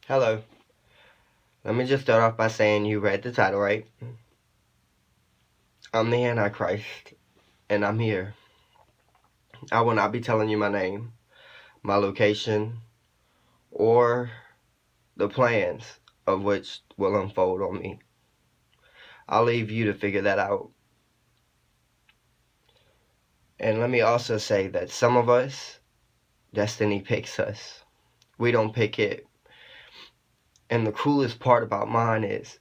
Hello. Let me just start off by saying you read the title, right? I'm the AntiChrist, and I'm here. I will not be telling you my name, my location, or the plans of which will unfold on me. I'll leave you to figure that out. And let me also say that some of us, destiny picks us. We don't pick it. And the coolest part about mine is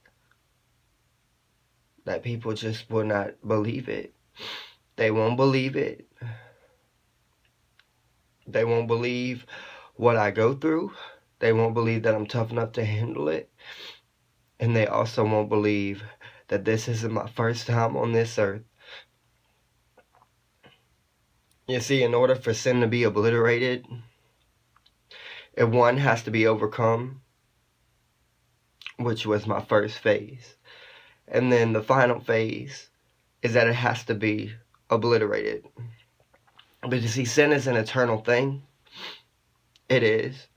that people just will not believe it. They won't believe it. They won't believe what I go through. They won't believe that I'm tough enough to handle it. And they also won't believe that this isn't my first time on this earth. You see, in order for sin to be obliterated, if one has to be overcome, which was my first phase. And then the final phase is that it has to be obliterated. But you see, sin is an eternal thing. It is.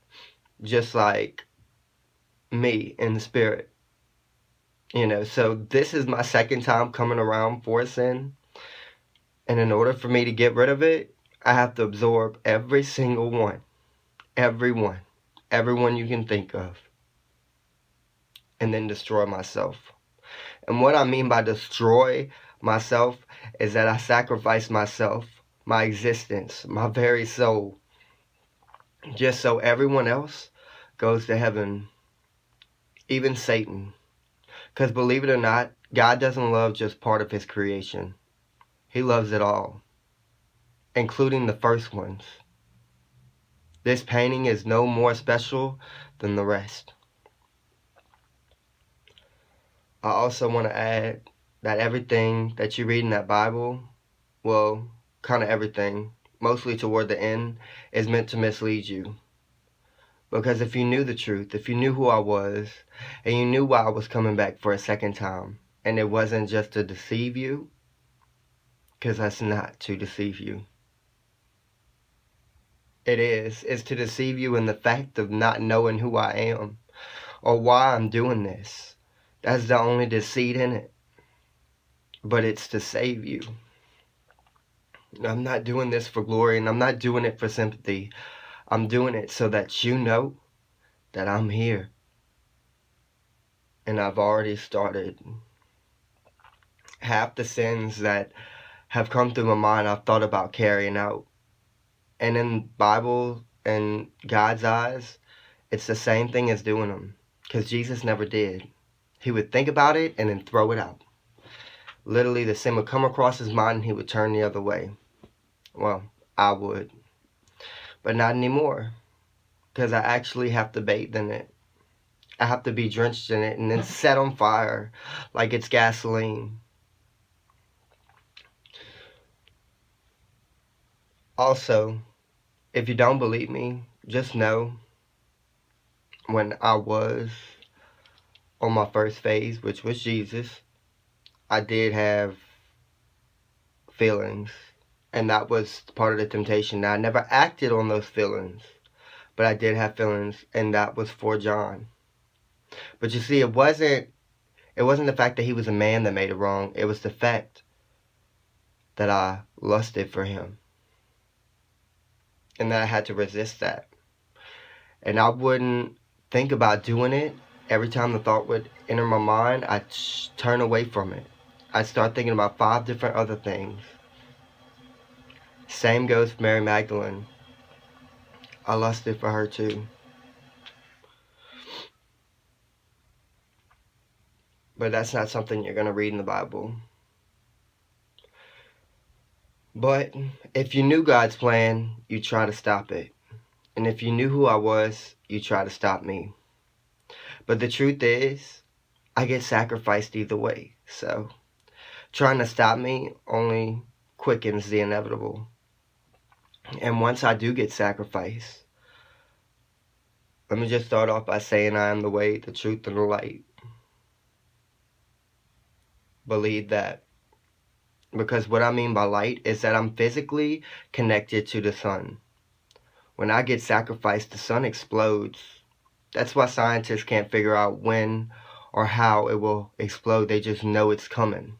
Just like me in the spirit. So this is my second time coming around for sin. And in order for me to get rid of it, I have to absorb every single one. Everyone you can think of. And then destroy myself. And what I mean by destroy myself is that I sacrifice myself, my existence, my very soul, just so everyone else goes to heaven, even Satan. Because believe it or not, God doesn't love just part of his creation. He loves it all, including the first ones. This painting is no more special than the rest. I also want to add that everything that you read in that Bible, well, kind of everything, mostly toward the end, is meant to mislead you. Because if you knew the truth, if you knew who I was, and you knew why I was coming back for a second time, and it wasn't just to deceive you, because that's not to deceive you. It's to deceive you in the fact of not knowing who I am, or why I'm doing this. That's the only deceit in it. But it's to save you. I'm not doing this for glory, and I'm not doing it for sympathy. I'm doing it so that you know that I'm here. And I've already started. Half the sins that have come through my mind I've thought about carrying out. And in Bible and God's eyes, it's the same thing as doing them. Because Jesus never did. He would think about it and then throw it out. Literally, the sin would come across his mind and he would turn the other way. Well, I would. But not anymore. Because I actually have to bathe in it. I have to be drenched in it and then set on fire like it's gasoline. Also, if you don't believe me, just know when I was on my first phase, which was Jesus, I did have feelings. And that was part of the temptation. Now, I never acted on those feelings, but I did have feelings, and that was for John. But you see, it wasn't the fact that he was a man that made it wrong. It was the fact that I lusted for him. And that I had to resist that. And I wouldn't think about doing it. Every time the thought would enter my mind, I'd turn away from it. I'd start thinking about 5 different other things. Same goes for Mary Magdalene. I lusted for her too. But that's not something you're going to read in the Bible. But if you knew God's plan, you try to stop it. And if you knew who I was, you try to stop me. But the truth is, I get sacrificed either way. So trying to stop me only quickens the inevitable. And once I do get sacrificed, let me just start off by saying I am the way, the truth, and the light. Believe that. Because what I mean by light is that I'm physically connected to the sun. When I get sacrificed, the sun explodes. That's why scientists can't figure out when or how it will explode. They just know it's coming.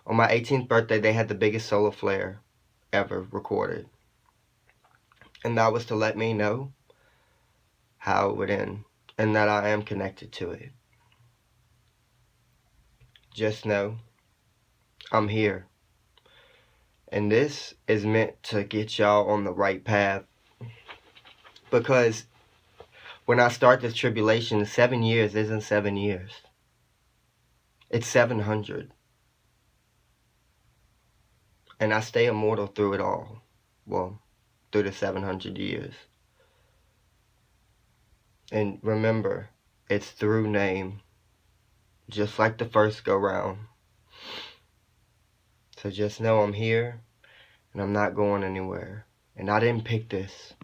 On my 18th birthday, they had the biggest solar flare ever recorded. And that was to let me know how it would end and that I am connected to it. Just know I'm here. And this is meant to get y'all on the right path. Because when I start this tribulation, 7 years isn't 7 years. It's 700. And I stay immortal through it all. Well, through the 700 years. And remember, it's through name. Just like the first go round. So just know I'm here. And I'm not going anywhere. And I didn't pick this.